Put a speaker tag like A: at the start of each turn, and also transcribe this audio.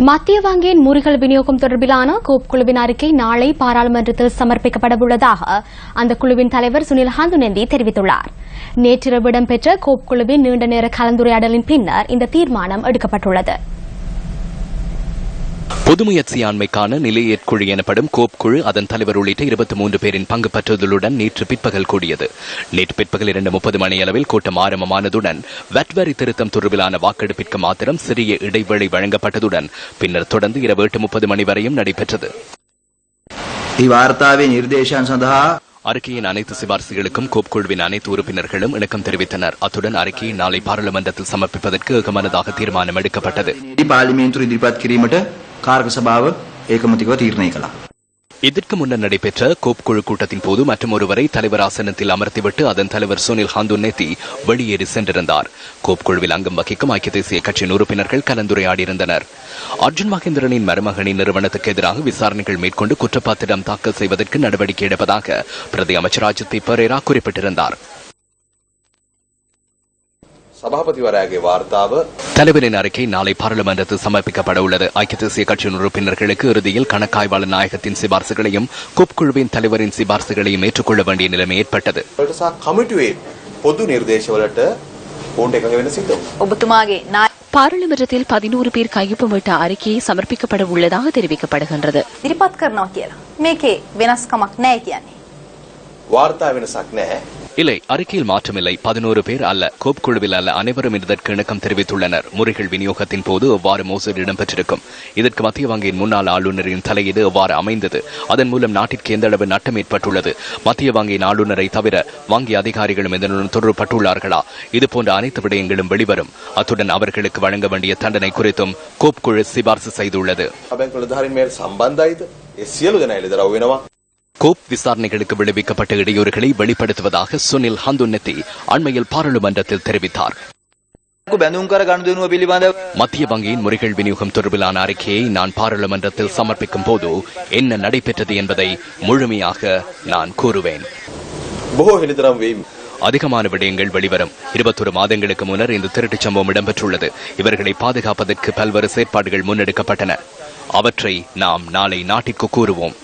A: மத்திய வங்கியின் முறிகள் விநியோகம் தொடர்பிலான கோப் குழுவின் அறிக்கை நாளை பாராளுமன்றத்தில் சமர்ப்பிக்கப்படவுள்ளதாக அந்த குழுவின் தலைவர் சுனில் ஹந்துனெந்தி தெரிவித்துள்ளார். நேற்றிரவு இடம்பெற்ற கோப் குழுவின் நீண்ட நேர கலந்துரையாடலின் பின்னர் இந்த தீர்மானம் எடுக்கப்பட்டுள்ளது.
B: பொதுமுயற்சியாண்மைக்கான நிலையேற்குழு எனப்படும் கோப் குழு அதன் தலைவர் உள்ளிட்ட 23 பேரின் பங்கு பற்றுதலுடன் நேற்று பிற்பகல் கூடியது. நேற்று பிற்பகல் 2:30 மணியளவில் கூட்டம் ஆரம்பமானதுடன் வட் வரி திருத்தம் தொடர்பிலான வாக்கெடுப்பிற்கு மாத்திரம் சிறிய இடைவெளி வழங்கப்பட்டதுடன் பின்னர் தொடர்ந்து இரவு 8:30 மணி வரையும் நடைபெற்றது. அறிக்கையின் அனைத்து சிபார்சுகளுக்கும் கோப் குழுவின் அனைத்து உறுப்பினர்களும் இணக்கம் தெரிவித்தனர். அத்துடன் அறிக்கையை நாளை பாராளுமன்றத்தில் சமர்ப்பிப்பதற்கு ஏகமனதாக தீர்மானம் எடுக்கப்பட்டது. இதற்கு முன்னர் நடைபெற்ற கோப் குழு கூட்டத்தின் போது மற்றும் ஒருவரை தலைவர் ஆசனத்தில் அமர்த்திவிட்டு அதன் தலைவர் சுனில் ஹந்துனெத்தி வெளியேறி சென்றிருந்தார். கோப் குழுவில் அங்கம் வகிக்கும் ஐக்கிய தேசிய கட்சியின் உறுப்பினர்கள் கலந்துரையாடியிருந்தனர். அர்ஜுன் மகேந்திரனின் மருமகனின் நிறுவனத்துக்கு எதிராக விசாரணைகள் மேற்கொண்டு குற்றப்பத்திரம் தாக்கல் செய்வதற்கு நடவடிக்கை எடுப்பதாக பிரதி அமைச்சர் அஜித் பி பரேரா குறிப்பிட்டிருந்தார். தலைவரின் அறிக்கை நாளை பாராளுமன்றத்தில் சமர்ப்பிக்கப்பட உள்ளது. ஐக்கிய தேசிய கட்சியின் உறுப்பினர்களுக்கு இறுதியில் கணக்காய்வாளர் நாயகத்தின் சிபார்சுகளையும் கோப் குழுவின் தலைவரின் சிபார்சுகளையும் ஏற்றுக்கொள்ள வேண்டிய நிலைமை ஏற்பட்டது.
C: பாராளுமன்றத்தில் 11 பேர் கையொப்பமிட்ட அறிக்கையை சமர்ப்பிக்கப்பட உள்ளதாக தெரிவிக்கப்படுகின்றது.
B: இல்லை, அறிக்கையில் மாற்றமில்லை. 11 பேர் அல்ல, கோப் குழுவில் அல்ல, அனைவரும் இதற்கு இணக்கம் தெரிவித்துள்ளனர். முறைகள் விநியோகத்தின் போது எவ்வாறு மோசடி இடம்பெற்றிருக்கும், இதற்கு மத்திய வங்கியின் முன்னாள் ஆளுநரின் தலையீடு எவ்வாறு அமைந்தது, அதன் மூலம் நாட்டிற்கு எந்த அளவு நட்டம் ஏற்பட்டுள்ளது, மத்திய வங்கியின் ஆளுநரை தவிர வங்கி அதிகாரிகளும் இதனுடன் தொடர்பட்டுள்ளார்களா, இதுபோன்ற அனைத்து விடயங்களும் வெளிவரும். அத்துடன் அவர்களுக்கு வழங்க வேண்டிய தண்டனை குறித்தும் கோப் குழு சிபார்சு செய்துள்ளது. கோப் விசாரணைகளுக்கு விளைவிக்கப்பட்ட இடையூறுகளை வெளிப்படுத்துவதாக சுனில் ஹந்துனெத்தி அண்மையில் பாராளுமன்றத்தில் தெரிவித்தார். மத்திய வங்கியின் முறைகள் விநியோகம் தொடர்பிலான அறிக்கையை நான் பாராளுமன்றத்தில் சமர்ப்பிக்கும் போது என்ன நடைபெற்றது என்பதை முழுமையாக நான் கூறுவேன். அதிகமான விடயங்கள் வெளிவரும். 21 மாதங்களுக்கு முன்னர் இந்த திருட்டுச் சம்பவம் இடம்பெற்றுள்ளது. இவர்களை பாதுகாப்பதற்கு பல்வேறு செயற்பாடுகள் முன்னெடுக்கப்பட்டன. அவற்றை நாம் நாளை நாட்டிற்கு கூறுவோம்.